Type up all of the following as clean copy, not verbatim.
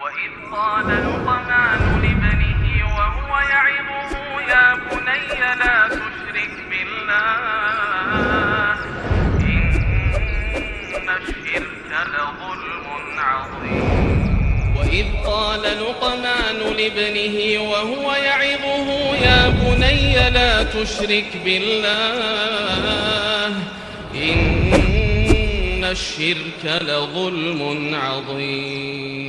وإذ قال لقمان لابنه وهو يعظه يا بني لا تشرك بالله إن الشرك لظلم عظيم وإذ قال لقمان لابنه وهو يعظه يا بني لا تشرك بالله إن الشرك لظلم عظيم.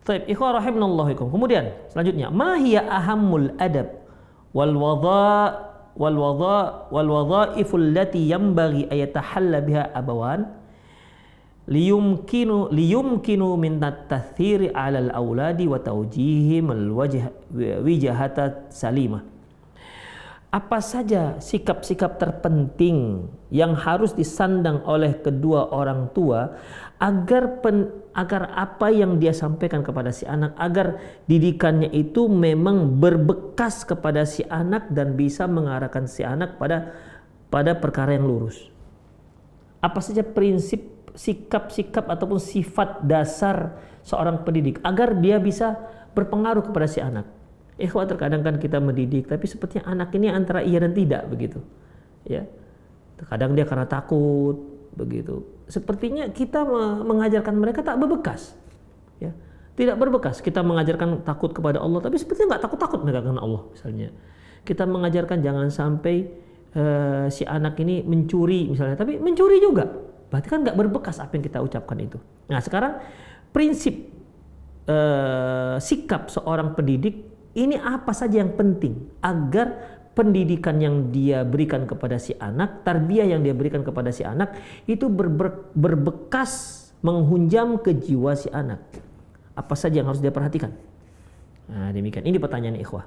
Taib, ikhwah rahimanallahu. Kemudian selanjutnya, ma hiya ahammul adab wal wadha'iful lati yanbaghi ayatahalla biha abawan liyumkinu min at-tathiri 'ala al-auladi wa tawjihim al-wijhata salimah. Apa saja sikap-sikap terpenting yang harus disandang oleh kedua orang tua agar apa yang dia sampaikan kepada si anak, agar didikannya itu memang berbekas kepada si anak dan bisa mengarahkan si anak pada perkara yang lurus. Apa saja prinsip, sikap-sikap ataupun sifat dasar seorang pendidik agar dia bisa berpengaruh kepada si anak. Ikhwah, terkadang kan kita mendidik tapi sepertinya anak ini antara iya dan tidak begitu. Ya. Terkadang dia karena takut begitu. Sepertinya kita mengajarkan mereka tak berbekas. Ya. Tidak berbekas. Kita mengajarkan takut kepada Allah tapi sepertinya nggak takut-takut mereka dengan Allah misalnya. Kita mengajarkan jangan sampai si anak ini mencuri misalnya, tapi mencuri juga. Berarti kan nggak berbekas apa yang kita ucapkan itu. Nah, sekarang prinsip sikap seorang pendidik ini apa saja yang penting agar pendidikan yang dia berikan kepada si anak, tarbiyah yang dia berikan kepada si anak itu berbekas menghunjam ke jiwa si anak. Apa saja yang harus dia perhatikan? Nah, demikian. Ini pertanyaan ikhwah.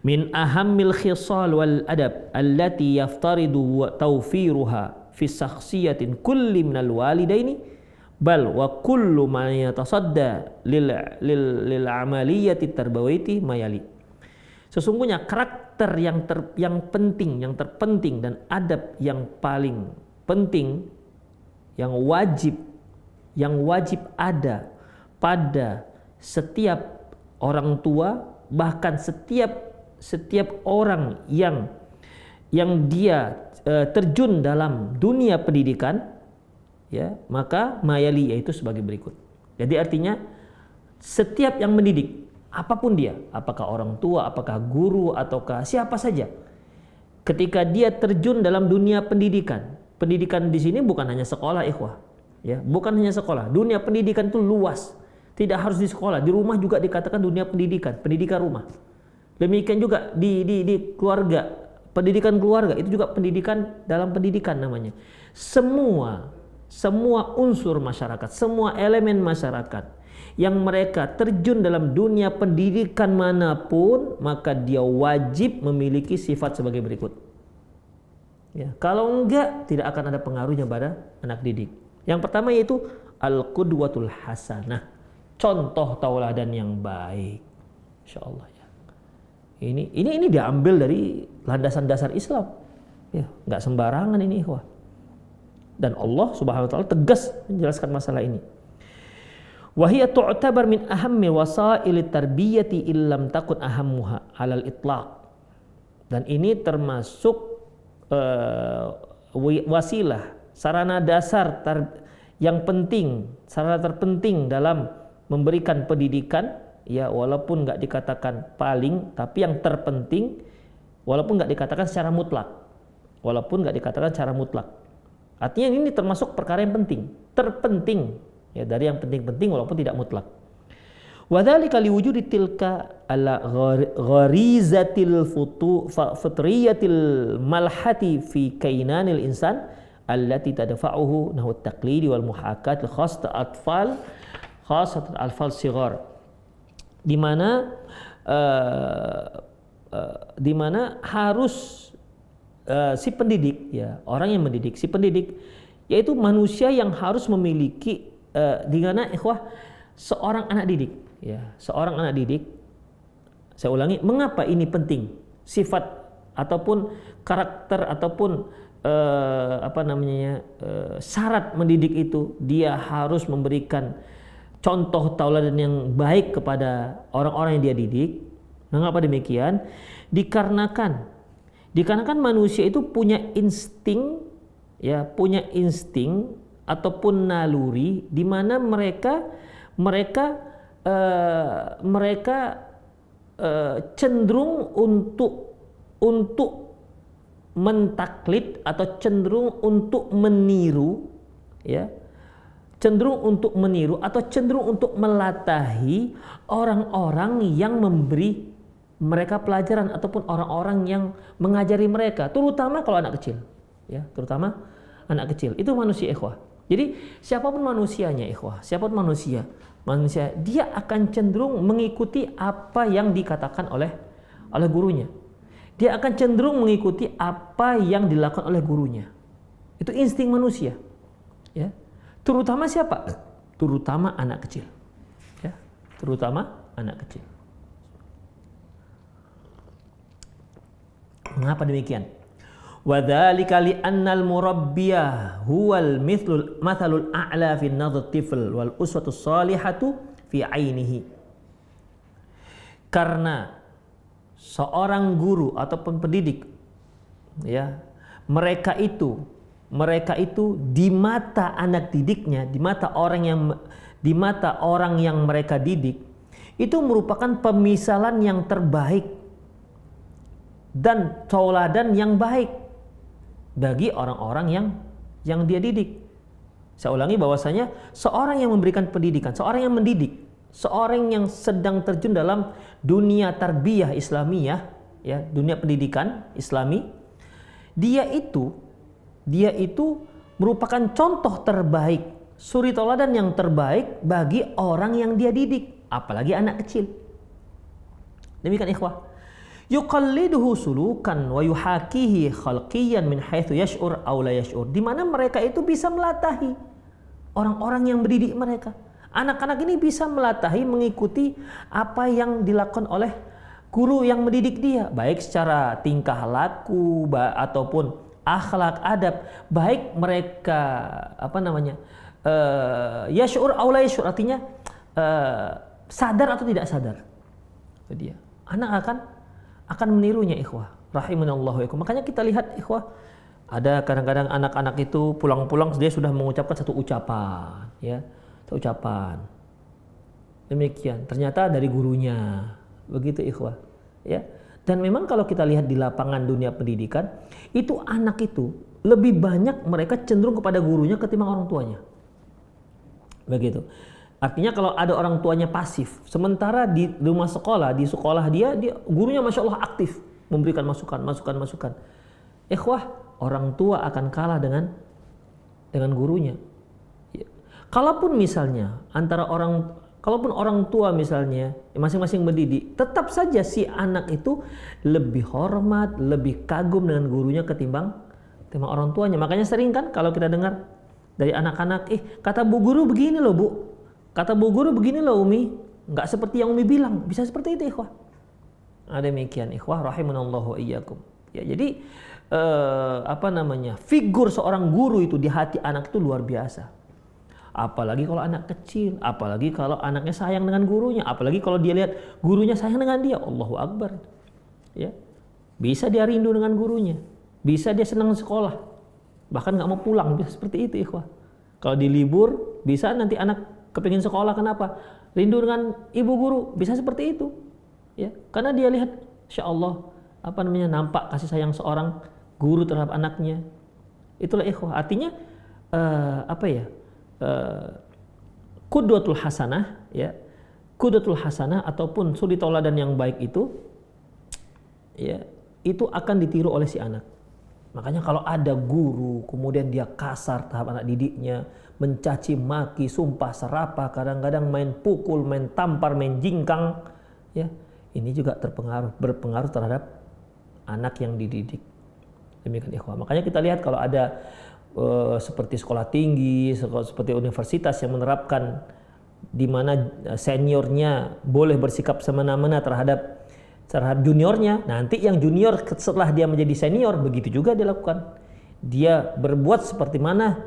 Min ahammil khisal wal adab allati yaftaridu tawfiruha fi shakhsiyatin kulli minal walidaini bal wa kullu man yatasadda lil amaliyati tarbawiyati mayali. Sesungguhnya karakter yang penting, yang terpenting dan adab yang paling penting yang wajib ada pada setiap orang tua, bahkan setiap orang yang dia terjun dalam dunia pendidikan, ya, maka mayali yaitu sebagai berikut. Jadi artinya setiap yang mendidik, apapun dia, apakah orang tua, apakah guru, ataukah siapa saja, ketika dia terjun dalam dunia pendidikan, pendidikan di sini bukan hanya sekolah, ikhwah, ya, bukan hanya sekolah. Dunia pendidikan itu luas, tidak harus di sekolah, di rumah juga dikatakan dunia pendidikan, pendidikan rumah. Demikian juga di keluarga, pendidikan keluarga itu juga pendidikan dalam pendidikan namanya. Semua unsur masyarakat, semua elemen masyarakat yang mereka terjun dalam dunia pendidikan manapun, maka dia wajib memiliki sifat sebagai berikut. Ya, kalau enggak, tidak akan ada pengaruhnya pada anak didik. Yang pertama yaitu al-qudwatul hasanah, contoh tauladan yang baik. Insyaallah ya. Ini diambil dari landasan dasar Islam. Ya, enggak sembarangan ini, ikhwah. Dan Allah Subhanahu wa taala tegas menjelaskan masalah ini. Wa hiya tu'tabar min ahammi wasailit tarbiyati illam takun ahammuha 'alal itlaq. Dan ini termasuk wasilah, sarana dasar yang penting, sarana terpenting dalam memberikan pendidikan, ya, walaupun enggak dikatakan paling, tapi yang terpenting, walaupun enggak dikatakan secara mutlak. Artinya ini termasuk perkara yang penting, terpenting, ya, dari yang penting-penting walaupun tidak mutlak. Wa dzalika liwujudi tilka ala gharizatil fitriyatil malhati fi kainanil insan allati tadfa'uhu nahwa at-taqlidi wal muhakat khassat atfal sighar, di mana harus si pendidik, ya, orang yang mendidik, si pendidik yaitu manusia yang harus memiliki di mana ikhwah seorang anak didik, ya, seorang anak didik Saya ulangi, mengapa ini penting? Sifat ataupun karakter ataupun syarat mendidik itu, dia harus memberikan contoh tauladan yang baik kepada orang-orang yang dia didik. Mengapa demikian? Dikarenakan manusia itu punya insting, ya, punya insting ataupun naluri di mana mereka cenderung untuk mentaklid atau cenderung untuk meniru, ya, cenderung untuk meniru atau cenderung untuk melatahi orang-orang yang memberi mereka pelajaran ataupun orang-orang yang mengajari mereka, terutama kalau anak kecil, ya, terutama anak kecil. Itu manusia, ikhwah. Jadi siapapun manusianya, ikhwah, siapapun manusia, dia akan cenderung mengikuti apa yang dikatakan oleh gurunya. Dia akan cenderung mengikuti apa yang dilakukan oleh gurunya. Itu insting manusia, ya. Terutama siapa? Terutama anak kecil, ya. Terutama anak kecil. Mengapa demikian? Wadzalika li'annal murabbiyah huwal mathalul a'la fi nadhr tifl wal uswatus salihatu fi ainihi. Karena seorang guru ataupun pendidik, ya, mereka itu di mata anak didiknya, di mata orang yang mereka didik, itu merupakan pemisalan yang terbaik dan tauladan yang baik bagi orang-orang yang dia didik. Saya ulangi bahwasanya seorang yang memberikan pendidikan, seorang yang mendidik, seorang yang sedang terjun dalam dunia tarbiyah Islamiyah, ya, dunia pendidikan Islami, dia itu merupakan contoh terbaik, suri tauladan yang terbaik bagi orang yang dia didik, apalagi anak kecil. Demikian, ikhwah. Yuqalliduhu sulukan wa yuhakihi khalqiyan min haitsu yash'ur aw la yash'ur, di mana mereka itu bisa melatahi orang-orang yang mendidik mereka. Anak-anak ini bisa melatahi, mengikuti apa yang dilakukan oleh guru yang mendidik dia, baik secara tingkah laku ataupun akhlak adab, baik mereka yash'ur aw la yash'ur, artinya sadar atau tidak sadar. Itu dia. Anak akan menirunya, ikhwah. Rahimanallahu ikhwah. Makanya kita lihat, ikhwah, ada kadang-kadang anak-anak itu pulang-pulang dia sudah mengucapkan satu ucapan, ya, satu ucapan. Demikian. Ternyata dari gurunya. Begitu, ikhwah, ya. Dan memang kalau kita lihat di lapangan dunia pendidikan, itu anak itu lebih banyak mereka cenderung kepada gurunya ketimbang orang tuanya. Begitu. Artinya kalau ada orang tuanya pasif, sementara di rumah sekolah, di sekolah dia gurunya Masya Allah aktif memberikan masukan. Ikhwah, orang tua akan kalah dengan gurunya. Ya. Kalaupun orang tua misalnya masing-masing mendidik, tetap saja si anak itu lebih hormat, lebih kagum dengan gurunya ketimbang orang tuanya. Makanya sering kan kalau kita dengar dari anak-anak, kata bu guru begini loh, Bu. Kata bu guru begini loh, Umi, nggak seperti yang Umi bilang. Bisa seperti itu, ikhwah. Demikian, ikhwah, rahimanallahu iyyakum. Ya, jadi figur seorang guru itu di hati anak itu luar biasa. Apalagi kalau anak kecil, apalagi kalau anaknya sayang dengan gurunya, apalagi kalau dia lihat gurunya sayang dengan dia, Allahu Akbar. Ya, bisa dia rindu dengan gurunya, bisa dia senang sekolah, bahkan nggak mau pulang, bisa seperti itu, ikhwah. Kalau di libur, bisa nanti anak kepingin sekolah, kenapa? Rindu dengan ibu guru, bisa seperti itu, ya, karena dia lihat, insya Allah, nampak kasih sayang seorang guru terhadap anaknya. Itulah, ikhwah, artinya qudwatul hasanah, ya, qudwatul hasanah ataupun suri tauladan yang baik itu, ya, itu akan ditiru oleh si anak. Makanya kalau ada guru kemudian dia kasar terhadap anak didiknya, mencaci maki, sumpah serapah, kadang-kadang main pukul, main tampar, main jingkang, ya, ini juga berpengaruh terhadap anak yang dididik. Demikian, ikhwah. Makanya kita lihat kalau ada seperti sekolah tinggi, seperti universitas yang menerapkan di mana seniornya boleh bersikap semena-mena terhadap terhadap juniornya. Nanti yang junior setelah dia menjadi senior, begitu juga dia lakukan. Dia berbuat seperti mana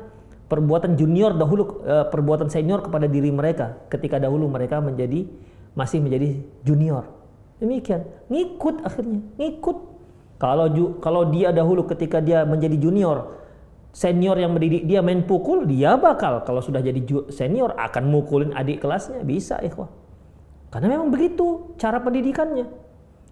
perbuatan junior dahulu, perbuatan senior kepada diri mereka ketika dahulu mereka masih menjadi junior. Demikian, ngikut akhirnya, ngikut. Kalau dia dahulu ketika dia menjadi junior, senior yang mendidik dia main pukul, dia bakal kalau sudah jadi senior akan mukulin adik kelasnya, bisa ikhwah. Karena memang begitu cara pendidikannya.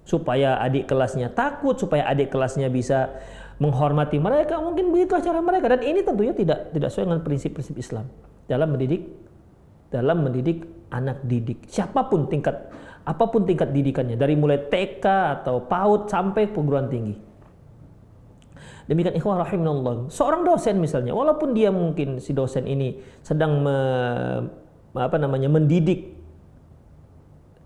Supaya adik kelasnya takut, supaya adik kelasnya bisa menghormati mereka, mungkin begitulah cara mereka. Dan ini tentunya tidak sesuai dengan prinsip-prinsip Islam dalam mendidik anak didik. Apapun tingkat didikannya, dari mulai TK atau PAUD sampai perguruan tinggi. Demikian ikhwah rahimanallah. Seorang dosen misalnya, walaupun dia mungkin si dosen ini sedang mendidik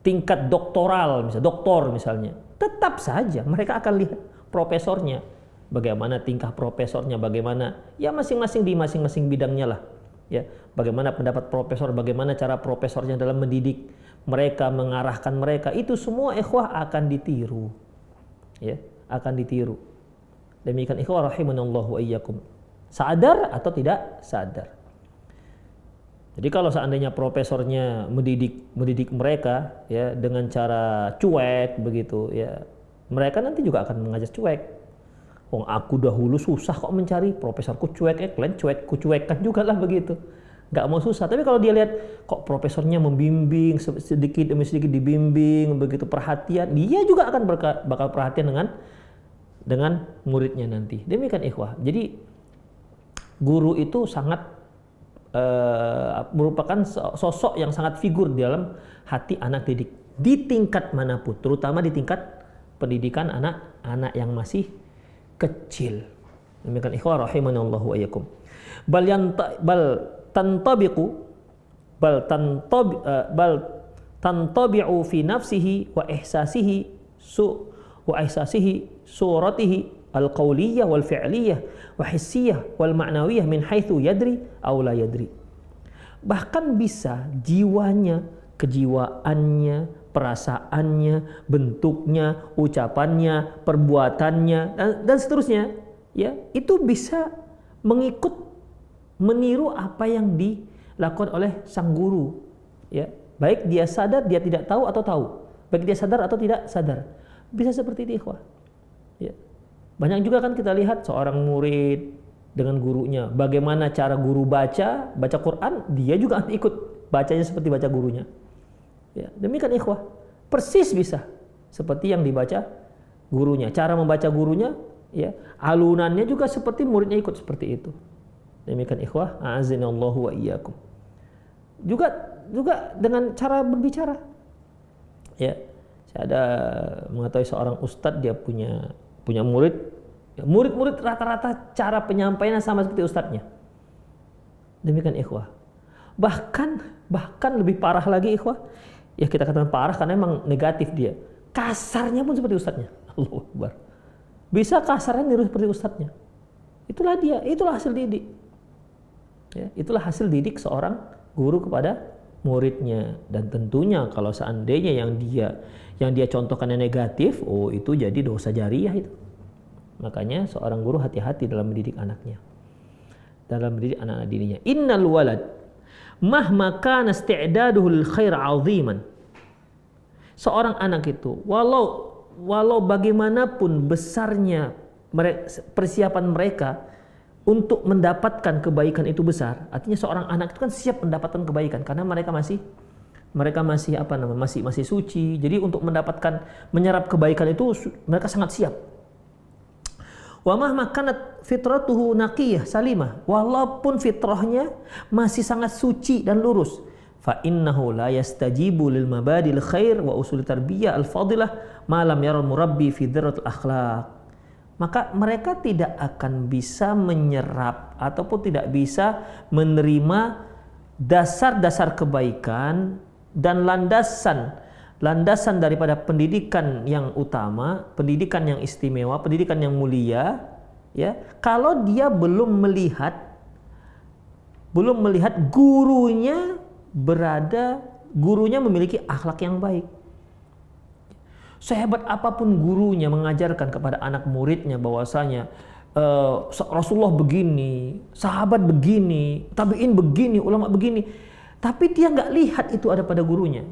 tingkat doktoral, misalnya doktor misalnya, tetap saja mereka akan lihat profesornya, bagaimana tingkah profesornya, bagaimana ya masing-masing di masing-masing bidangnya lah, ya bagaimana pendapat profesor, bagaimana cara profesornya dalam mendidik mereka, mengarahkan mereka, itu semua ikhwah akan ditiru, ya akan ditiru. Demikian ikhwah rahimanallahu wa iyyakum. Sadar atau tidak sadar. Jadi kalau seandainya profesornya mendidik mereka ya dengan cara cuek begitu ya, mereka nanti juga akan mengajar cuek. Oh, aku dahulu susah kok mencari profesorku cuek, kalian cuekkan juga lah begitu. Nggak mau susah. Tapi kalau dia lihat kok profesornya membimbing sedikit demi sedikit dibimbing begitu perhatian, dia juga akan bakal perhatian dengan muridnya nanti. Demikian ikhwah. Jadi guru itu sangat merupakan sosok yang sangat figur di dalam hati anak didik di tingkat manapun, terutama di tingkat pendidikan anak-anak yang masih kecil. Demikian ikhwah rahimanallahu wa iyyakum. Bal tantabi'u fi nafsihi wa ihsasihi suratihi al-qawliyah wal fi'liyah wa hissiyah wal ma'nawiyah min haitsu yadri aw la yadri. Bahkan bisa jiwanya, kejiwaannya, perasaannya, bentuknya, ucapannya, perbuatannya dan seterusnya, ya, itu bisa meniru apa yang dilakukan oleh sang guru, ya. Baik dia sadar, dia tidak tahu atau tahu. Baik dia sadar atau tidak sadar. Bisa seperti itu, ikhwah. Ya. Banyak juga kan kita lihat seorang murid dengan gurunya, bagaimana cara guru baca Quran, dia juga ikut bacanya seperti baca gurunya. Ya, demikian ikhwah. Persis bisa seperti yang dibaca gurunya. Cara membaca gurunya, ya, alunannya juga seperti muridnya ikut seperti itu. Demikian ikhwah, a'azinallahu wa iyyakum. Juga dengan cara berbicara. Ya, saya ada mengetahui seorang ustadz, dia punya murid rata-rata cara penyampaiannya sama seperti ustadznya. Demikian ikhwah. Bahkan lebih parah lagi ikhwah. Ya kita katakan parah karena memang negatif dia. Kasarnya pun seperti ustadznya. Allahu Akbar. Bisa kasarnya niru seperti ustadznya. Itulah hasil didik. Ya, itulah hasil didik seorang guru kepada muridnya. Dan tentunya kalau seandainya yang dia contohkannya negatif, oh itu jadi dosa jariah itu. Makanya seorang guru hati-hati dalam mendidik anaknya, dalam mendidik anak-anak dirinya. Innal walad mahma kana isti'daduhu lil khair 'aziman. Seorang anak itu walau bagaimanapun besarnya persiapan mereka untuk mendapatkan kebaikan itu besar, artinya seorang anak itu kan siap mendapatkan kebaikan karena mereka masih masih suci. Jadi untuk menyerap kebaikan itu mereka sangat siap. Wa mahma kanat fitratuhu naqiyah salimah, walaupun fitrahnya masih sangat suci dan lurus, fa innahu la yastajibu lil mabadil khair wa usul tarbiyah al fadilah ma lam yaral murabbi fi dzirratil akhlaq. Maka mereka tidak akan bisa menyerap ataupun tidak bisa menerima dasar-dasar kebaikan dan landasan daripada pendidikan yang utama, pendidikan yang istimewa, pendidikan yang mulia, ya, kalau dia belum melihat gurunya memiliki akhlak yang baik. sehebat apapun gurunya mengajarkan kepada anak muridnya bahwasanya Rasulullah begini, sahabat begini, tabi'in begini, ulama begini, tapi dia nggak lihat itu ada pada gurunya,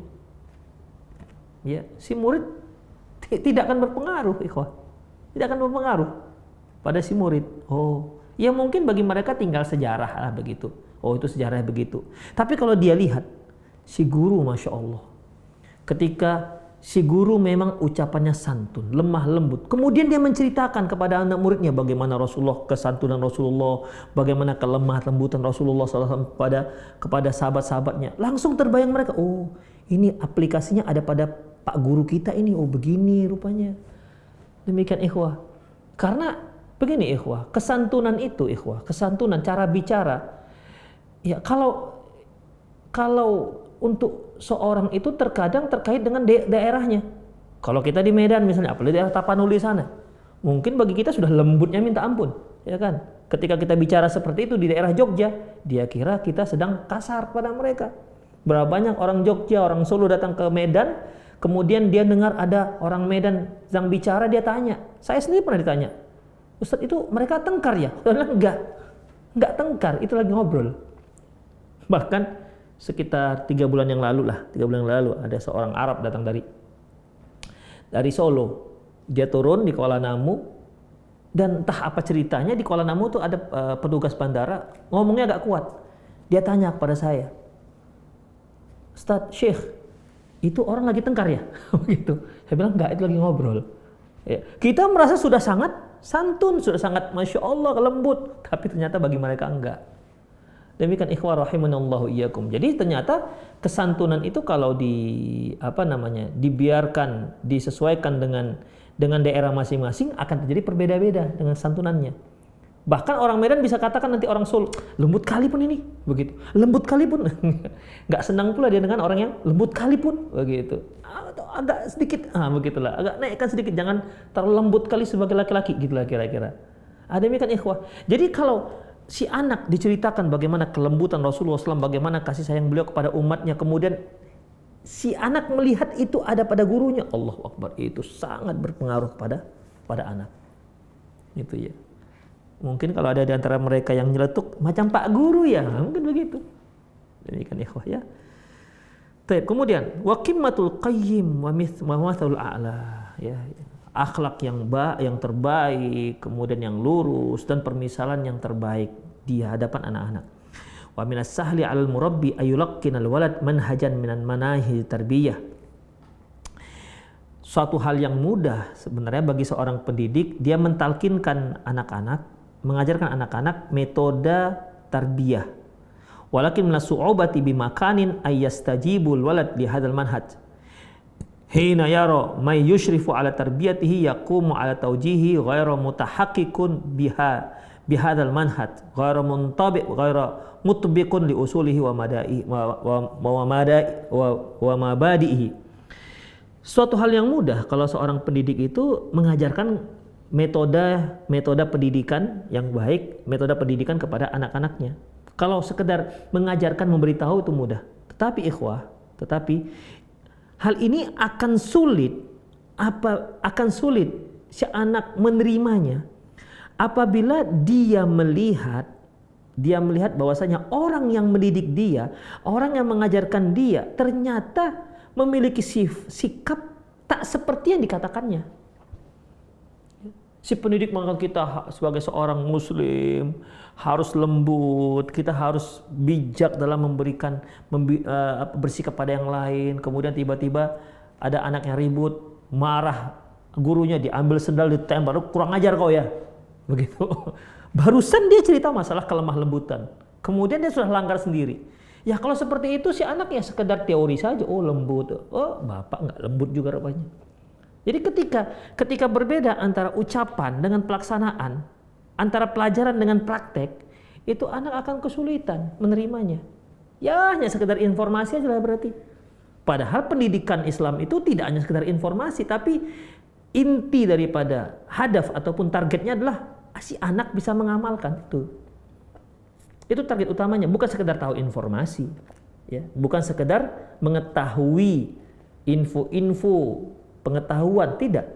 ya, si murid tidak akan berpengaruh, ikhwah, tidak akan berpengaruh pada si murid. Oh, ya mungkin bagi mereka tinggal sejarah lah begitu. Oh, itu sejarahnya begitu. Tapi kalau dia lihat si guru, masya Allah, ketika si guru memang ucapannya santun, lemah lembut. Kemudian dia menceritakan kepada anak muridnya bagaimana Rasulullah, kesantunan Rasulullah, bagaimana kelemah lembutan Rasulullah SAW kepada sahabat-sahabatnya. Langsung terbayang mereka, oh ini aplikasinya ada pada Pak Guru kita ini, oh begini rupanya. Demikian ikhwah. Karena begini ikhwah, kesantunan itu ikhwah, kesantunan cara bicara. Ya kalau untuk seorang itu terkadang terkait dengan daerahnya. Kalau kita di Medan misalnya, apalagi daerah Tapanuli sana, mungkin bagi kita sudah lembutnya minta ampun, ya kan? Ketika kita bicara seperti itu di daerah Jogja, dia kira kita sedang kasar pada mereka. Berapa banyak orang Jogja, orang Solo datang ke Medan, kemudian dia dengar ada orang Medan yang bicara, dia tanya. Saya sendiri pernah ditanya, Ustadz itu mereka tengkar ya? Enggak tengkar, itu lagi ngobrol. Bahkan sekitar 3 bulan yang lalu ada seorang Arab datang dari Solo. Dia turun di Kuala Namu, dan entah apa ceritanya di Kuala Namu tuh ada petugas bandara ngomongnya agak kuat. Dia tanya kepada saya, Ustadz, Syekh, itu orang lagi tengkar ya? Begitu. Saya bilang enggak, itu lagi ngobrol. Ya. Kita merasa sudah sangat santun, sudah sangat masya Allah lembut, tapi ternyata bagi mereka enggak. Demikian ikhwah rahimanallahu iyyakum. Jadi ternyata kesantunan itu kalau dibiarkan, disesuaikan dengan daerah masing-masing akan terjadi berbeda-beda dengan santunannya. Bahkan orang Medan bisa katakan nanti orang Solo, lembut kali pun ini, begitu. Lembut kali pun. Enggak senang pula dia dengan orang yang lembut kali pun, begitu. Agak sedikit, begitulah. Agak naikkan sedikit, jangan terlalu lembut kali sebagai laki-laki, gitulah kira-kira. Demikian ikhwah. Jadi kalau si anak diceritakan bagaimana kelembutan Rasulullah SAW, bagaimana kasih sayang beliau kepada umatnya, kemudian si anak melihat itu ada pada gurunya, Allahu Akbar, itu sangat berpengaruh pada anak. Itu ya. Mungkin kalau ada di antara mereka yang nyeletuk macam Pak Guru ya, mungkin begitu. Demikian ikhwah ya. Baik, kemudian wa qimmatul qayyim wa mathalul a'la, ya. Akhlak yang terbaik, kemudian yang lurus, dan permisalan yang terbaik di hadapan anak-anak. Wa minas sahli 'alal murabbi ayulaqqinal walad manhajan minan manahij tarbiyah. Suatu hal yang mudah sebenarnya bagi seorang pendidik, dia mentalkinkan anak-anak, mengajarkan anak-anak metode tarbiyah. Walakin minas su'ubati bimakanin ayyastajibul walad li hadzal manhaj. Hina yara may yushrifu ala tarbiyatihi yaqumu ala tawjihi ghairu mutahaqqiqun bihadzal manhaj ghairu muntabi' ghairu mutbiqun li usulihi wa mabadihi. Suatu hal yang mudah kalau seorang pendidik itu mengajarkan metode pendidikan yang baik, metode pendidikan kepada anak-anaknya. Kalau sekedar mengajarkan, memberitahu itu mudah. Tetapi ikhwah, hal ini akan sulit si anak menerimanya apabila dia melihat bahwasanya orang yang mendidik dia, orang yang mengajarkan dia ternyata memiliki sikap tak seperti yang dikatakannya. Si pendidik mengatakan kita sebagai seorang muslim harus lembut, kita harus bijak dalam bersikap pada yang lain. Kemudian tiba-tiba ada anak yang ribut, marah, gurunya diambil sendal, ditembak, kurang ajar kau ya, begitu. Barusan dia cerita masalah kelemah lembutan, kemudian dia sudah langgar sendiri. Ya kalau seperti itu si anak ya sekedar teori saja, oh lembut, oh bapak nggak lembut juga rupanya. Jadi ketika berbeda antara ucapan dengan pelaksanaan, antara pelajaran dengan praktek, itu anak akan kesulitan menerimanya. Ya hanya sekedar informasi aja lah berarti. Padahal pendidikan Islam itu tidak hanya sekedar informasi, tapi inti daripada hadaf ataupun targetnya adalah si anak bisa mengamalkan itu. Itu target utamanya, bukan sekedar tahu informasi, ya, bukan sekedar mengetahui info-info pengetahuan, tidak.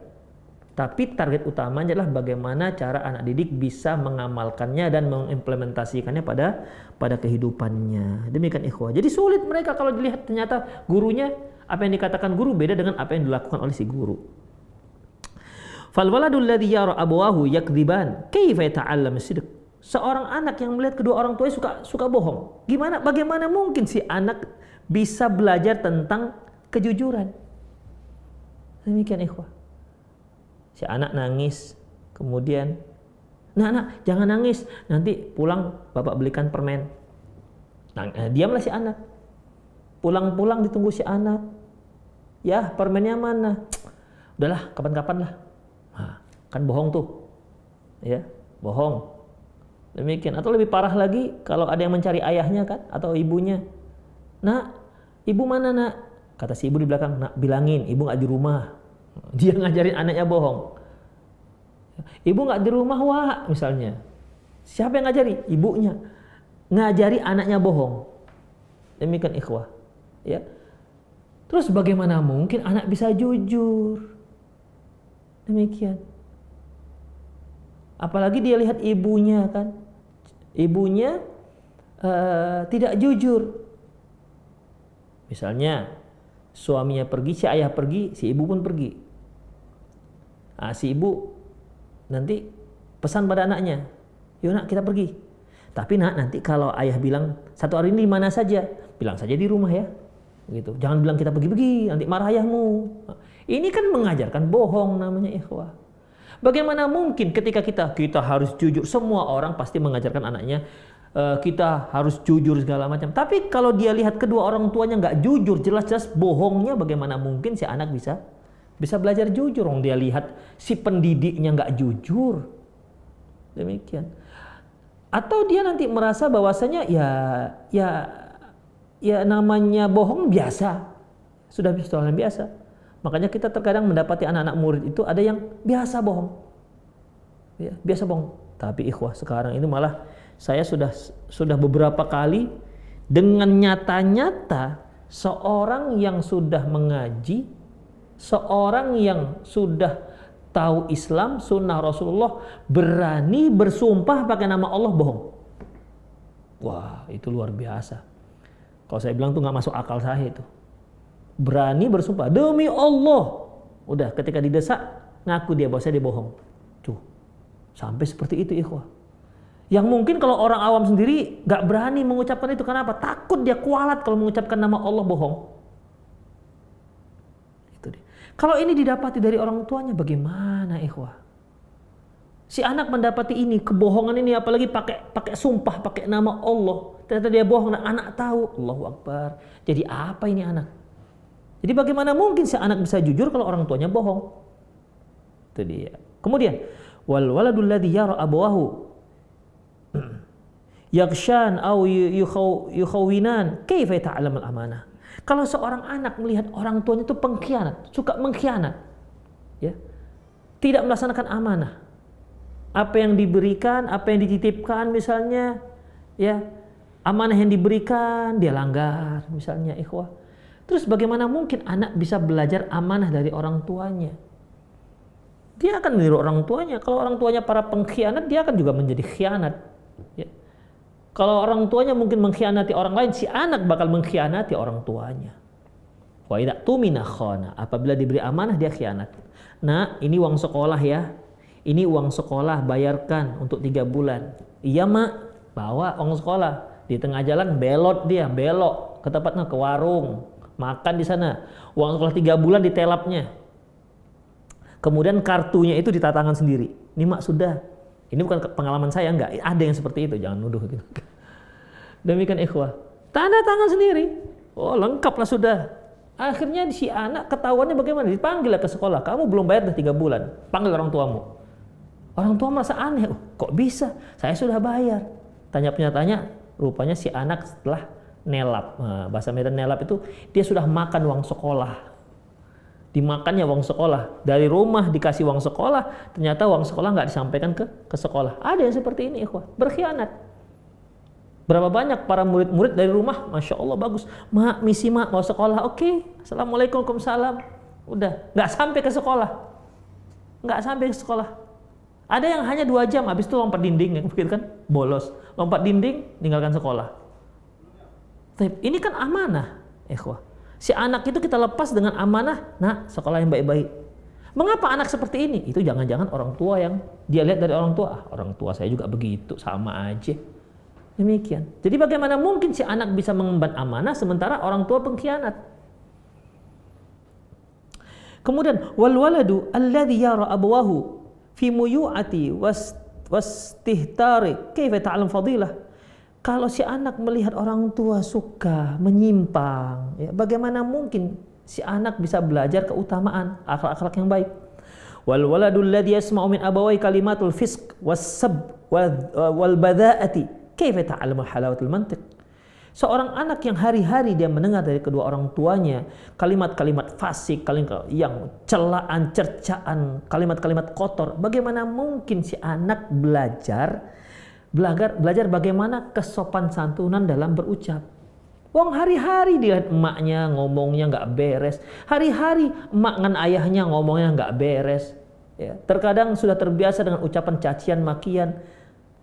Tapi target utamanya adalah bagaimana cara anak didik bisa mengamalkannya dan mengimplementasikannya pada kehidupannya. Demikian ikhwah. Jadi sulit mereka kalau dilihat ternyata gurunya, apa yang dikatakan guru beda dengan apa yang dilakukan oleh si guru. Fal waladul ladzi yara abawahu yakdziban kaifa yata'allam as-sidq. Seorang anak yang melihat kedua orang tuanya suka bohong. Bagaimana mungkin si anak bisa belajar tentang kejujuran? Demikian ikhwah. Si anak nangis, kemudian, nak jangan nangis, nanti pulang bapak belikan permen. Diamlah si anak. Pulang ditunggu si anak. Ya, permennya mana? Udahlah, kapan-kapan lah. Nah, kan bohong tuh. Ya, bohong. Demikian. Atau lebih parah lagi kalau ada yang mencari ayahnya kan atau ibunya. Nak, ibu mana nak? Kata si ibu di belakang, nak bilangin ibu nggak di rumah. Dia ngajarin anaknya bohong. Ibu nggak di rumah wah misalnya. Siapa yang ngajari? Ibunya. Ngajari anaknya bohong. Demikian ikhwah. Ya. Terus bagaimana mungkin anak bisa jujur? Demikian. Apalagi dia lihat ibunya kan. Ibunya tidak jujur. Misalnya suaminya pergi, si ayah pergi, si ibu pun pergi. Nah, si ibu nanti pesan pada anaknya, yuk nak kita pergi. Tapi nak nanti kalau ayah bilang 1 hari ini di mana saja, bilang saja di rumah ya. Gitu. Jangan bilang kita pergi-pergi, nanti marah ayahmu. Ini kan mengajarkan bohong namanya ikhwah. Bagaimana mungkin ketika kita harus jujur, semua orang pasti mengajarkan anaknya kita harus jujur segala macam. Tapi kalau dia lihat kedua orang tuanya nggak jujur, jelas-jelas bohongnya, bagaimana mungkin si anak bisa belajar jujur? Orang dia lihat si pendidiknya nggak jujur. Demikian. Atau dia nanti merasa bahwasanya ya namanya bohong biasa. Sudah biasa. Makanya kita terkadang mendapati anak-anak murid itu ada yang biasa bohong. Ya, biasa bohong. Tapi ikhwah sekarang ini malah saya sudah beberapa kali dengan nyata-nyata seorang yang sudah mengaji, seorang yang sudah tahu Islam, sunnah Rasulullah, berani bersumpah pakai nama Allah bohong. Wah, itu luar biasa. Kalau saya bilang tuh nggak masuk akal saya itu. Berani bersumpah demi Allah. Udah ketika didesak ngaku dia bahwa dia bohong. Tuh. Sampai seperti itu ikhwah. Yang mungkin kalau orang awam sendiri nggak berani mengucapkan itu. Kenapa? Takut dia kualat kalau mengucapkan nama Allah bohong. Itu dia. Kalau ini didapati dari orang tuanya bagaimana ikhwah? Si anak mendapati ini, kebohongan ini, apalagi pakai sumpah, pakai nama Allah. Ternyata dia bohong, anak tahu. Allahu Akbar. Jadi apa ini anak? Jadi bagaimana mungkin si anak bisa jujur kalau orang tuanya bohong? Itu dia. Kemudian, wal waladul ladzi yara abawahu yakshan aw yukhawinan kaifa yata'allamul amanah. Kalau seorang anak melihat orang tuanya itu pengkhianat, suka mengkhianat, ya. Tidak melaksanakan amanah. Apa yang diberikan, apa yang dititipkan misalnya, ya. Amanah yang diberikan dia langgar misalnya ikhwah. Terus bagaimana mungkin anak bisa belajar amanah dari orang tuanya? Dia akan meniru orang tuanya. Kalau orang tuanya para pengkhianat, dia akan juga menjadi khianat. Ya. Kalau orang tuanya mungkin mengkhianati orang lain, si anak bakal mengkhianati orang tuanya. Wa idza tumina khana, apabila diberi amanah dia khianat. Nah, ini uang sekolah ya. Ini uang sekolah, bayarkan untuk 3 bulan. Iya mak, bawa uang sekolah. Di tengah jalan belok ke tempatnya, ke warung. Makan di sana, uang sekolah 3 bulan ditelapnya. Kemudian kartunya itu ditata tangan sendiri. Ini mak sudah. Ini bukan pengalaman saya, enggak. Ada yang seperti itu, jangan nuduh gitu. Demikian ikhwah. Tanda tangan sendiri. Oh lengkap lah sudah. Akhirnya si anak ketahuannya bagaimana? Dipanggil ke sekolah. Kamu belum bayar dah 3 bulan. Panggil orang tuamu. Orang tua merasa aneh. Kok bisa? Saya sudah bayar. Tanya, rupanya si anak setelah nelap, bahasa Medan nelap itu dia sudah makan uang sekolah, dimakannya uang sekolah, dari rumah dikasih uang sekolah, ternyata uang sekolah nggak disampaikan ke sekolah. Ada yang seperti ini ikhwah, berkhianat. Berapa banyak para murid-murid dari rumah, masya Allah bagus, mak misi mak mau sekolah, oke, assalamualaikum, waalaikumsalam, Udah, nggak sampai ke sekolah. Nggak sampai ke sekolah. Ada yang hanya 2 jam, habis itu lompat dinding, begitu kan? Bolos. Lompat dinding, tinggalkan sekolah. Ini kan amanah, ikhwah. Si anak itu kita lepas dengan amanah, nah sekolah yang baik-baik. Mengapa anak seperti ini? Itu jangan-jangan orang tua yang dia lihat dari orang tua. Orang tua saya juga begitu, sama aja. Demikian. Jadi bagaimana mungkin si anak bisa mengemban amanah sementara orang tua pengkhianat? Kemudian wal waladu alladhi yara abawahu fi muyu'ati wastihtari kaifa ta'lam fadilah. Kalau si anak melihat orang tua suka menyimpang, ya, bagaimana mungkin si anak bisa belajar keutamaan akhlak-akhlak yang baik? Wal waladu alladhi yasma'u min abawai kalimatul fisq was-sab wal bada'ati kaifa ta'lamu halawatul mantiq. Seorang anak yang hari-hari dia mendengar dari kedua orang tuanya kalimat-kalimat fasik, kalimat yang celaan, cercaan, kalimat-kalimat kotor, bagaimana mungkin si anak belajar bagaimana kesopan santunan dalam berucap? Wong hari-hari dilihat emaknya ngomongnya nggak beres, hari-hari emak dengan ayahnya ngomongnya nggak beres. Ya, terkadang sudah terbiasa dengan ucapan cacian, makian.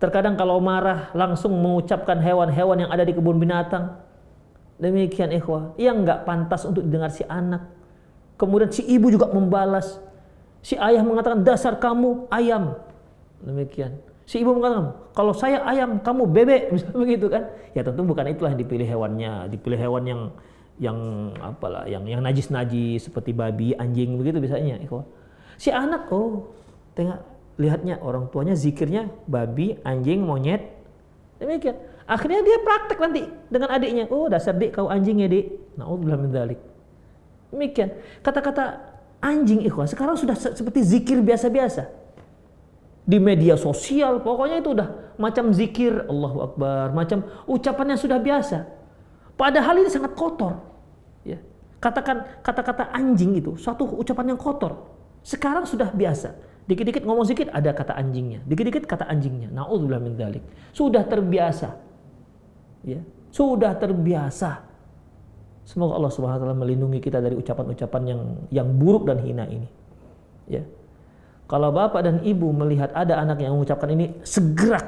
Terkadang kalau marah langsung mengucapkan hewan-hewan yang ada di kebun binatang. Demikian ikhwah, yang nggak pantas untuk didengar si anak. Kemudian si ibu juga membalas. Si ayah mengatakan dasar kamu ayam. Demikian. Si ibu mengatakan kalau saya ayam kamu bebek, misalnya begitu kan? Ya tentu bukan itulah yang dipilih hewannya, dipilih hewan yang apalah, yang najis-najis seperti babi, anjing begitu biasanya ikhwah. Si anak tengok lihatnya orang tuanya zikirnya babi, anjing, monyet. Demikian. Akhirnya dia praktek nanti dengan adiknya. Oh, dasar dik kau anjing ya, Dik. Na'udzubillah min dzalik. Demikian. Kata-kata anjing ikhwah sekarang sudah seperti zikir biasa-biasa. Di media sosial pokoknya itu udah macam zikir Allahu Akbar, macam ucapan yang sudah biasa. Padahal ini sangat kotor. Ya. Katakan kata-kata anjing itu suatu ucapan yang kotor. Sekarang sudah biasa. Dikit-dikit ngomong sedikit ada kata anjingnya, dikit-dikit kata anjingnya. Na'udzubillah min dzalik. Sudah terbiasa. Ya, sudah terbiasa. Semoga Allah Subhanahu wa taala melindungi kita dari ucapan-ucapan yang buruk dan hina ini. Ya. Kalau bapak dan ibu melihat ada anak yang mengucapkan ini, segera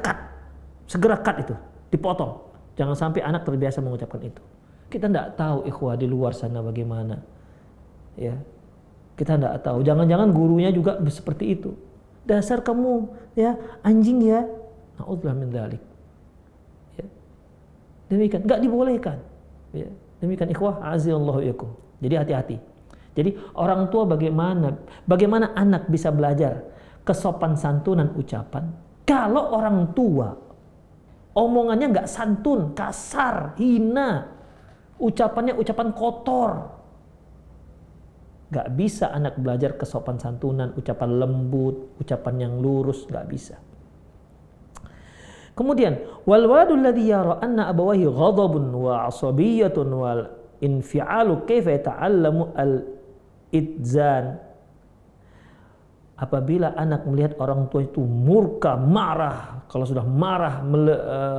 cut itu, dipotong. Jangan sampai anak terbiasa mengucapkan itu. Kita tidak tahu ikhwah di luar sana bagaimana. Ya. Kita tidak tahu. Jangan-jangan gurunya juga seperti itu. Dasar kamu ya anjing ya. Na'udzubillah min dzalik. Ya. Demikian, enggak dibolehkan. Ya. Demikian ikhwah azallahu yakum. Jadi hati-hati. Jadi orang tua bagaimana anak bisa belajar kesopan santunan ucapan kalau orang tua omongannya enggak santun, kasar, hina. Ucapannya ucapan kotor. Gak bisa anak belajar kesopan santunan, ucapan lembut, ucapan yang lurus, gak bisa. Kemudian, wal waladul ladzi yara anna abawahi ghadabun wa 'asabiyyatun wal infi'alu kaifa yata'allamu al-idzan. Apabila anak melihat orang tua itu murka, marah, kalau sudah marah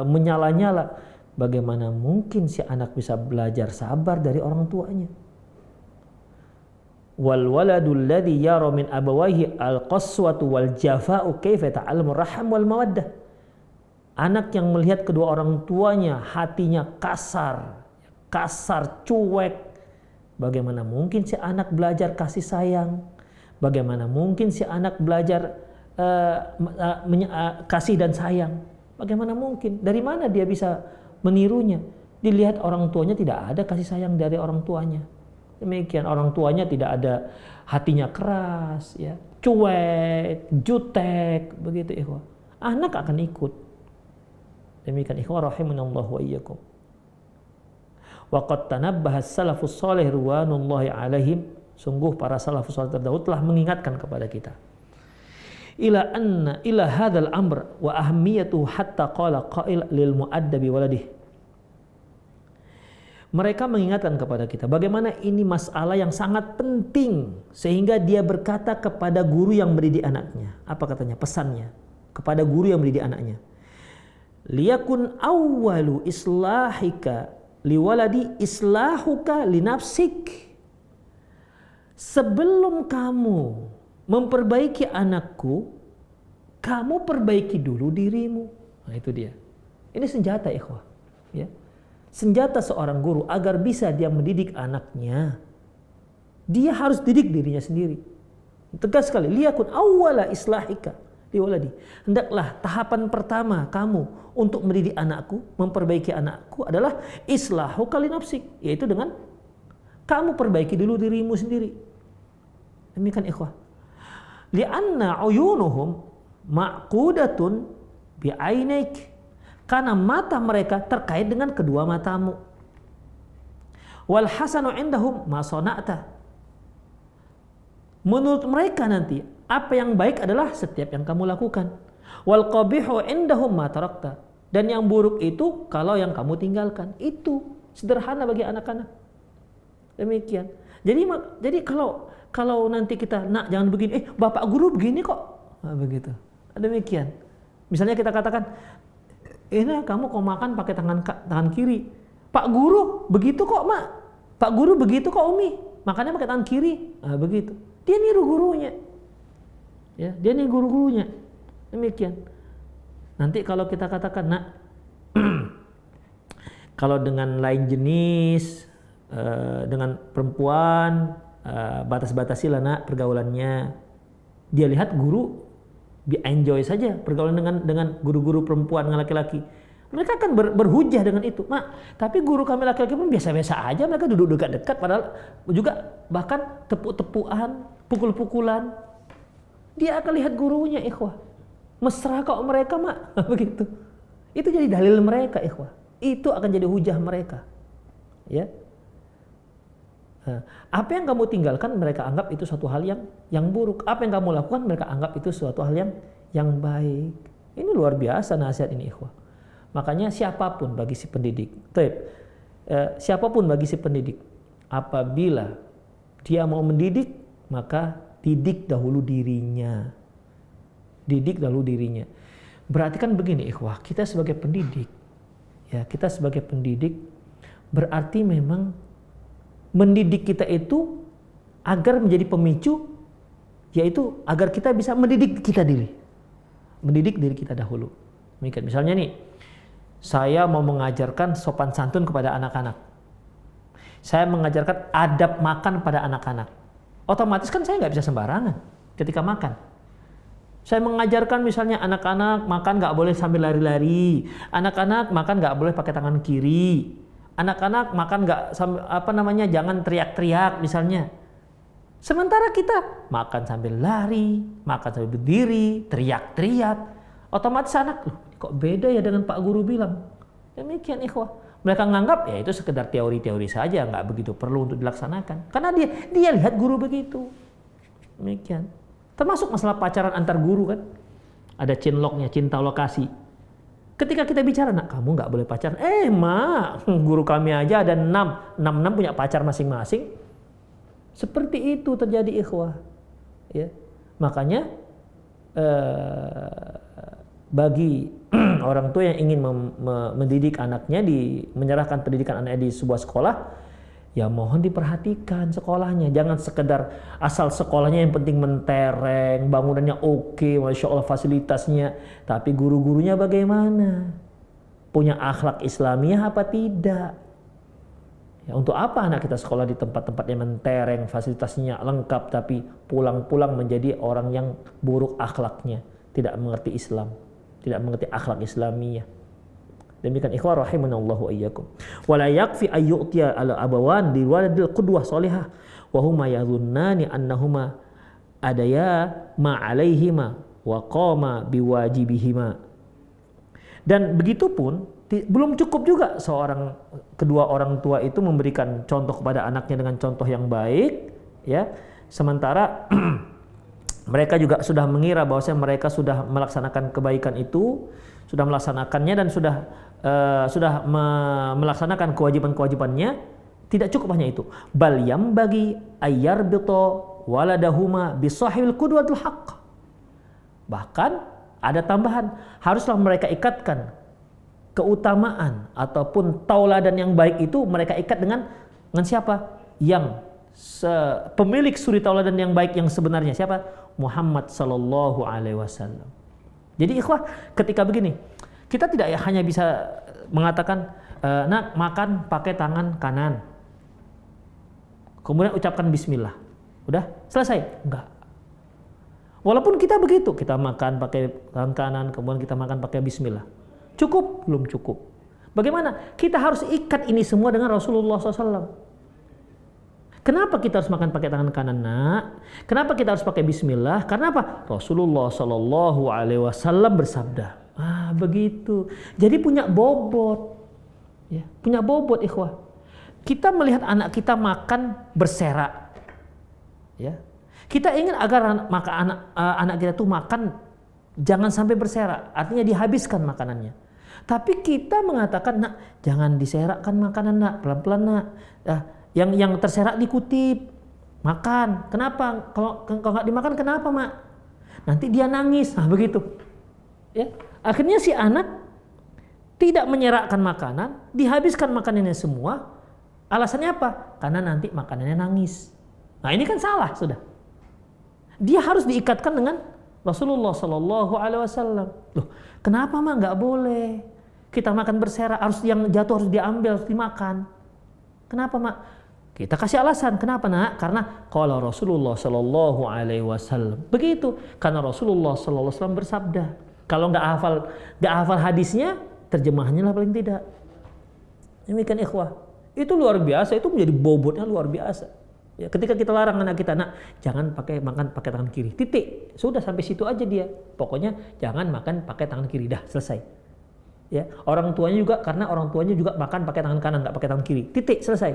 menyala-nyala, bagaimana mungkin si anak bisa belajar sabar dari orang tuanya? Wal waladul ladzi yara min abawayhi al-qaswatu wal jafa'u kaifa ta'allamu raham wal mawaddah. Anak yang melihat kedua orang tuanya hatinya kasar, cuek, bagaimana mungkin si anak belajar kasih sayang? Bagaimana mungkin si anak belajar kasih dan sayang? Bagaimana mungkin? Dari mana dia bisa menirunya? Dilihat orang tuanya tidak ada kasih sayang dari orang tuanya. Demikian, orang tuanya tidak ada hatinya keras, ya, cuek, jutek, begitu ikhwah. Anak akan ikut. Demikian ikhwah rahimanallahu wa iyyakum. Wa qad tanabbaha as-salafus salih ridwanullahi alaihim, sungguh para salafus salih terdahulu telah mengingatkan kepada kita. Ila hadzal amr wa ahamiyatuhu hatta qala qail lil muaddabi waladihi. Mereka mengingatkan kepada kita bagaimana ini masalah yang sangat penting sehingga dia berkata kepada guru yang mendidik anaknya. Apa katanya? Pesannya kepada guru yang mendidik anaknya. Liyakun awwalu islahika liwaladi islahuka linafsik. sebelum kamu memperbaiki anakku, kamu perbaiki dulu dirimu. Nah itu dia. Ini senjata ikhwah. Ya. Senjata seorang guru agar bisa dia mendidik anaknya. Dia harus didik dirinya sendiri. Tegas sekali. Liyakun awwala islahika liwaladi. Hendaklah tahapan pertama kamu untuk mendidik anakku, memperbaiki anakku adalah islahu kali nafsik. Yaitu dengan kamu perbaiki dulu dirimu sendiri. Demikian ikhwah. Lianna uyunuhum ma'qudatun bi'ainaik. Karena mata mereka terkait dengan kedua matamu. Wal hasanu indahum ma sana'ta. Menurut mereka nanti apa yang baik adalah setiap yang kamu lakukan. Wal qabihu indahum ma tarakta. Dan yang buruk itu kalau yang kamu tinggalkan. Itu sederhana bagi anak-anak. Demikian. Jadi kalau nanti kita nak jangan begini, bapak guru begini kok. Nah, begitu. Demikian. Misalnya kita katakan, ini kamu kok makan pakai tangan kiri. Pak guru begitu kok, Mak. Pak guru begitu kok, Umi. Makannya pakai tangan kiri. Nah, begitu. Dia niru gurunya. Ya, dia niru gurunya. Demikian. Nanti kalau kita katakan, nak, kalau dengan lain jenis, dengan perempuan, batas-batasilah nak pergaulannya. Dia lihat guru, dia enjoy saja pergaulan dengan guru-guru perempuan dengan laki-laki. Mereka akan berhujah dengan itu. Mak, tapi guru kami laki-laki pun biasa-biasa aja, mereka duduk dekat-dekat, padahal juga bahkan tepuk-tepukan, pukul-pukulan. Dia akan lihat gurunya, ikhwah. Mesra kok mereka, Mak. Begitu. Itu jadi dalil mereka, ikhwah. Itu akan jadi hujah mereka. Ya. Apa yang kamu tinggalkan mereka anggap itu suatu hal yang buruk. Apa yang kamu lakukan mereka anggap itu suatu hal yang baik. Ini luar biasa nasihat ini, ikhwah. Makanya siapapun bagi si pendidik, siapapun bagi si pendidik, apabila dia mau mendidik, maka didik dahulu dirinya. Didik dahulu dirinya. Berarti kan begini, ikhwah, kita sebagai pendidik, ya kita sebagai pendidik berarti memang mendidik kita itu agar menjadi pemicu, yaitu agar kita bisa mendidik kita diri. Mendidik diri kita dahulu. Misalnya nih, saya mau mengajarkan sopan santun kepada anak-anak. Saya mengajarkan adab makan pada anak-anak. Otomatis kan saya nggak bisa sembarangan ketika makan. Saya mengajarkan misalnya anak-anak makan nggak boleh sambil lari-lari. Anak-anak makan nggak boleh pakai tangan kiri. Anak-anak makan nggak jangan teriak-teriak misalnya. Sementara kita makan sambil lari, makan sambil berdiri, teriak-teriak. Otomatis anak, kok beda ya dengan Pak Guru bilang. Demikian ikhwah. Mereka nganggap ya itu sekedar teori-teori saja, nggak begitu perlu untuk dilaksanakan. Karena dia lihat guru begitu. Demikian. Termasuk masalah pacaran antar guru kan. Ada cinloknya, cinta lokasi. Ketika kita bicara, nak kamu nggak boleh pacaran. Mak, guru kami aja ada 6 punya pacar masing-masing. Seperti itu terjadi ikhwah. Ya. Makanya bagi orang tua yang ingin mendidik anaknya, menyerahkan pendidikan anaknya di sebuah sekolah, ya mohon diperhatikan sekolahnya. Jangan sekedar asal sekolahnya yang penting mentereng, bangunannya oke, Masya Allah fasilitasnya, tapi guru-gurunya bagaimana? Punya akhlak Islamiyah apa tidak? Ya, untuk apa anak kita sekolah di tempat-tempat yang mentereng, fasilitasnya lengkap, tapi pulang-pulang menjadi orang yang buruk akhlaknya, tidak mengerti Islam, tidak mengerti akhlak Islamiyah. Demikian ikhwah rahimanallahu iyyakum. Wala yakfi ayyu'tiya ala abawan di waladil qudwah salihah wa huma yadhunnani annahuma adaya ma alaihima wa qama biwajibihima. Dan begitu pun belum cukup juga kedua orang tua itu memberikan contoh kepada anaknya dengan contoh yang baik, ya. Sementara mereka juga sudah mengira bahwasanya mereka sudah melaksanakan kebaikan itu, sudah melaksanakannya dan sudah melaksanakan kewajiban-kewajibannya. Tidak cukup hanya itu. Bal yambagi ayyarbita waladahuma bisahil qudwatul haqq. Bahkan ada tambahan, haruslah mereka ikatkan keutamaan ataupun tauladan yang baik itu mereka ikat dengan siapa? Yang pemilik suri tauladan yang baik yang sebenarnya siapa? Muhammad sallallahu alaihi wasallam. Jadi ikhwah, ketika begini, kita tidak hanya bisa mengatakan nak makan pakai tangan kanan. Kemudian ucapkan bismillah. Udah selesai? Enggak. Walaupun kita begitu, kita makan pakai tangan kanan, kemudian kita makan pakai bismillah. Cukup? Belum cukup. Bagaimana? Kita harus ikat ini semua dengan Rasulullah SAW. Kenapa kita harus makan pakai tangan kanan, nak? Kenapa kita harus pakai bismillah? Karena apa? Rasulullah Shallallahu Alaihi Wasallam bersabda. Begitu. Jadi punya bobot, ya, punya bobot, ikhwah. Kita melihat anak kita makan berserak, ya. Kita ingin agar anak kita tuh makan jangan sampai berserak, artinya dihabiskan makanannya. Tapi kita mengatakan, nak, jangan diserakkan makanan, nak, pelan-pelan, nak. Yang terserak dikutip, makan. Kenapa? Kalau nggak dimakan, kenapa, mak? Nanti dia nangis. Begitu. Ya. Akhirnya si anak tidak menyerakkan makanan, dihabiskan makanannya semua. Alasannya apa? Karena nanti makanannya nangis. Nah, ini kan salah sudah. Dia harus diikatkan dengan Rasulullah Sallallahu Alaihi Wasallam. Loh, kenapa, mak? Nggak boleh. Kita makan berserak, harus yang jatuh harus diambil, harus dimakan. Kenapa, mak? Kita kasih alasan. Kenapa, nak? Karena qala Rasulullah Sallallahu Alaihi Wasallam. Begitu. Karena Rasulullah Sallallahu Alaihi Wasallam bersabda. Kalau nggak hafal hadisnya, terjemahannya lah paling tidak. Demikian ikhwah. Itu luar biasa. Itu menjadi bobotnya luar biasa. Ya, ketika kita larang anak kita, nak, jangan makan pakai tangan kiri. Titik. Sudah sampai situ aja dia. Pokoknya jangan makan pakai tangan kiri. Dah selesai. Ya, orang tuanya juga, karena orang tuanya juga makan pakai tangan kanan, nggak pakai tangan kiri. Titik, selesai.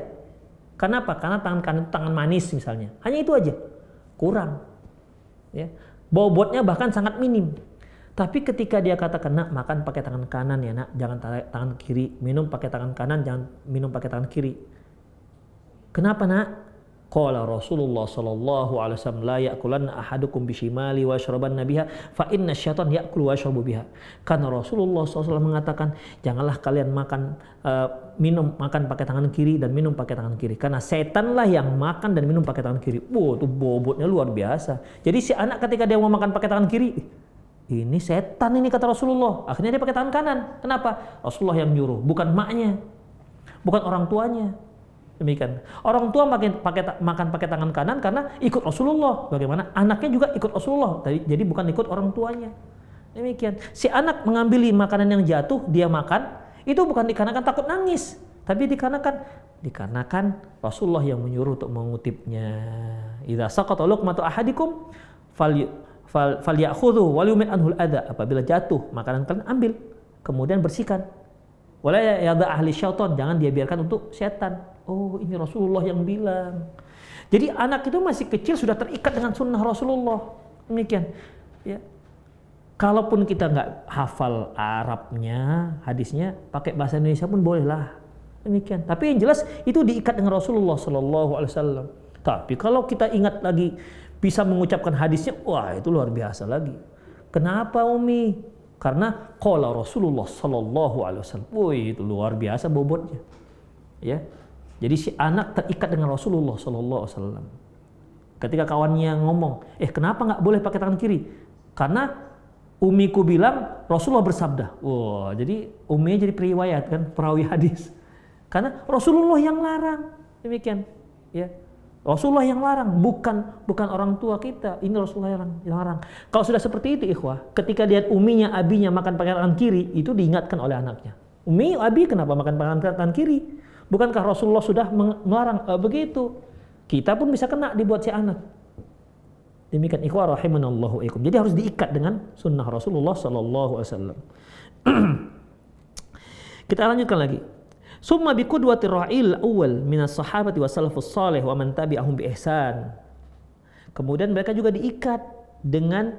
Karena apa? Karena tangan kanan itu tangan manis misalnya. Hanya itu aja. Kurang. Ya. Bobotnya bahkan sangat minim. Tapi ketika dia katakan, nak, makan pakai tangan kanan ya, nak, jangan tangan kiri. Minum pakai tangan kanan, jangan minum pakai tangan kiri. Kenapa, nak? Qala Rasulullah sallallahu alaihi wasallam, la ya'kulanna ahadukum bishimali wa yashrabanna biha fa inna syaitan ya'kulu wa yashrabu biha. Karena Rasulullah SAW mengatakan, janganlah kalian makan pakai tangan kiri dan minum pakai tangan kiri, karena setanlah yang makan dan minum pakai tangan kiri. Itu bobotnya luar biasa. Jadi si anak ketika dia mau makan pakai tangan kiri, ini setan ini kata Rasulullah. Akhirnya dia pakai tangan kanan. Kenapa? Rasulullah yang nyuruh, bukan maknya, bukan orang tuanya. Demikian. Orang tua makan pakai tangan kanan karena ikut Rasulullah. Bagaimana? Anaknya juga ikut Rasulullah. Jadi bukan ikut orang tuanya. Demikian. Si anak mengambil makanan yang jatuh, dia makan, itu bukan dikarenakan takut nangis, tapi dikarenakan Rasulullah yang menyuruh untuk mengutipnya. Idza saqata luqmatu ahadikum falyakhudhu wal yumin anhul adha. Apabila jatuh makanan kalian, ambil, kemudian bersihkan. Wala yadha ahli syaitan, jangan dia biarkan untuk setan. Oh, ini Rasulullah yang bilang. Jadi anak itu masih kecil sudah terikat dengan sunnah Rasulullah. Demikian. Ya. Kalaupun kita nggak hafal Arabnya, hadisnya, pakai bahasa Indonesia pun bolehlah. Demikian. Tapi yang jelas itu diikat dengan Rasulullah Sallallahu Alaihi Wasallam. Tapi kalau kita ingat lagi bisa mengucapkan hadisnya, wah itu luar biasa lagi. Kenapa, Umi? Karena qala Rasulullah Sallallahu Alaihi Wasallam. Wih, itu luar biasa bobotnya. Ya. Jadi si anak terikat dengan Rasulullah Sallallahu Alaihi Wasallam. Ketika kawannya ngomong, kenapa nggak boleh pakai tangan kiri? Karena umiku bilang Rasulullah bersabda. Wah, jadi uminya jadi periwayat kan, perawi hadis. Karena Rasulullah yang larang. Demikian. Ya. Rasulullah yang larang, bukan orang tua kita. Ini Rasulullah yang larang. Kalau sudah seperti itu, ikhwah, ketika lihat uminya, abinya makan pakai tangan kiri, itu diingatkan oleh anaknya. Umi, abi, kenapa makan pakai tangan kiri? Bukankah Rasulullah sudah melarang? Begitu. Kita pun bisa kena dibuat si anak. Demikian, ikhwah rahimanallahu ikum. Jadi harus diikat dengan sunnah Rasulullah sallallahu alaihi wasallam. Kita lanjutkan lagi. Summa bi qudwatir ra'il awal minas sahabati wa salafus salih wa man tabi'ahum bi ihsan. Kemudian mereka juga diikat dengan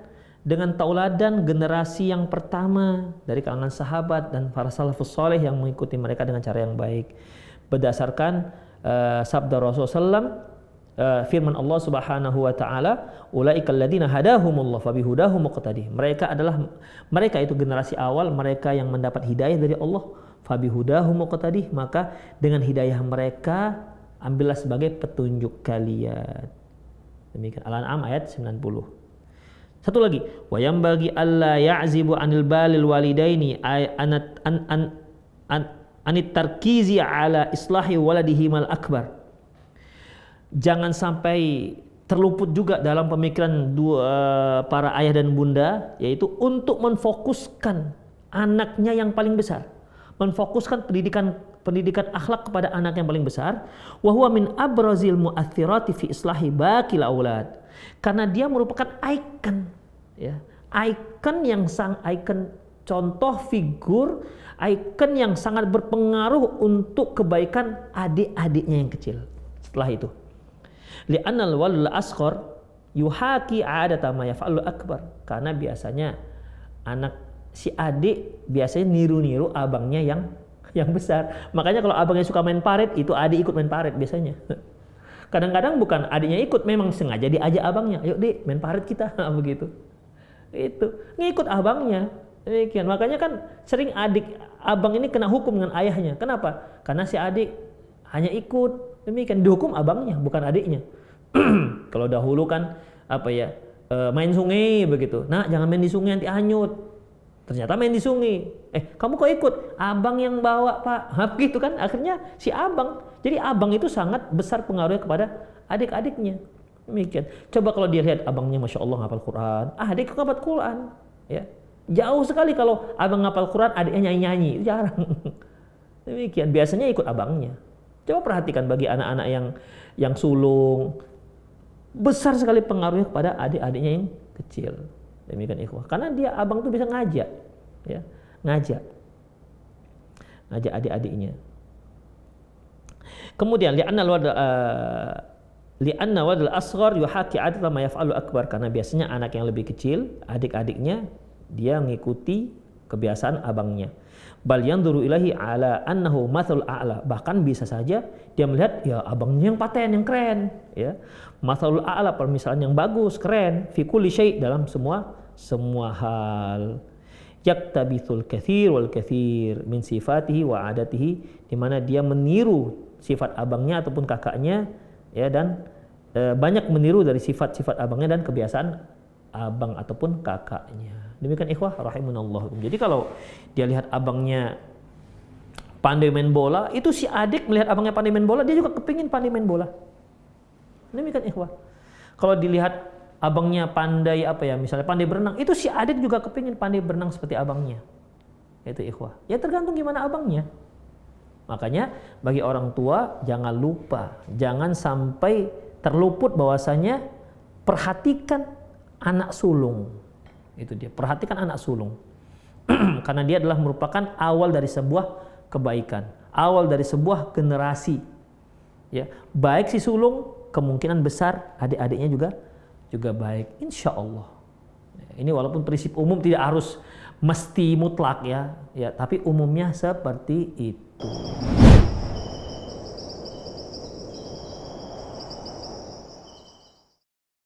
tauladan generasi yang pertama dari kalangan sahabat dan para salafus salih yang mengikuti mereka dengan cara yang baik. Berdasarkan sabda Rasulullah SAW, firman Allah Subhanahu wa taala, ulaikal ladzina hadahumullah fabihudahum muqtadi. Mereka itu generasi awal, mereka yang mendapat hidayah dari Allah, fabihudahum muqtadi, maka dengan hidayah mereka ambillah sebagai petunjuk kalian. Demikian Al-An'am ayat 90. Satu lagi, wa yambagi alla ya'zibu 'anil balil walidaini anit tarkizi ala islahi waladihimal akbar. Jangan sampai terluput juga dalam pemikiran para ayah dan bunda, yaitu untuk menfokuskan anaknya yang paling besar, memfokuskan pendidikan akhlak kepada anak yang paling besar. Wa huwa min abrazil mu'athirati fi islahi baqil aulad, karena dia merupakan ikon, ya, ikon contoh figur, ikon yang sangat berpengaruh untuk kebaikan adik-adiknya yang kecil. Setelah itu, li'annal walul asghar yuhaki 'adata ma yaf'alul akbar, karena biasanya anak si adik biasanya niru-niru abangnya yang besar. Makanya kalau abangnya suka main paret, itu adik ikut main paret biasanya. Kadang-kadang bukan adiknya ikut, memang sengaja diajak abangnya, ayo dik main paret kita, begitu. Itu ngikut abangnya. Demikian. Makanya kan sering abang ini kena hukum dengan ayahnya. Kenapa? Karena si adik hanya ikut. Demikian, dihukum abangnya, bukan adiknya. Kalau dahulu kan main sungai begitu. Nah, jangan main di sungai nanti hanyut. Ternyata main di sungai. Kamu kok ikut? Abang yang bawa, Pak. Gitu kan, akhirnya si abang. Jadi abang itu sangat besar pengaruhnya kepada adik-adiknya. Demikian. Coba kalau dia lihat abangnya Masya Allah ngapal Quran. Adik ngapal Quran. Ya. Jauh sekali kalau abang ngapal Quran, adiknya nyanyi-nyanyi. Jarang. Demikian. Biasanya ikut abangnya. Coba perhatikan bagi anak-anak yang sulung. Besar sekali pengaruhnya kepada adik-adiknya yang kecil. Demikian ikhwah. Karena dia abang tuh bisa ngajak, ya, ngajak adik-adiknya. Kemudian li'anna wadal asghar yuhaki 'adata ma yaf'alu akbar, karena biasanya anak yang lebih kecil, adik-adiknya, dia mengikuti kebiasaan abangnya. Bal yanzuru ilahi ala annahu mathalul a'la, bahkan bisa saja dia melihat ya abangnya yang paten, yang keren, ya. Mathalul a'la, permisalan yang bagus, keren, fi kulli syai', dalam semua hal. Yaktabithul katsir wal katsir min sifatihi wa 'adatihi, di mana dia meniru sifat abangnya ataupun kakaknya, ya, dan banyak meniru dari sifat-sifat abangnya dan kebiasaan abang ataupun kakaknya. Demikian ikhwah rahimunallah. Jadi kalau dia lihat abangnya pandai main bola, itu si adik melihat abangnya pandai main bola, dia juga kepingin pandai main bola. Demikian ikhwah. Kalau dilihat abangnya pandai misalnya pandai berenang, itu si adik juga kepingin pandai berenang seperti abangnya. Itu ikhwah. Ya tergantung gimana abangnya. Makanya bagi orang tua jangan lupa, jangan sampai terluput bahwasanya perhatikan anak sulung. Itu dia, perhatikan anak sulung. Karena dia adalah merupakan awal dari sebuah kebaikan, awal dari sebuah generasi. Ya, baik si sulung, kemungkinan besar adik-adiknya juga baik, insya Allah. Ini walaupun prinsip umum tidak harus mesti mutlak, ya, tapi umumnya seperti itu.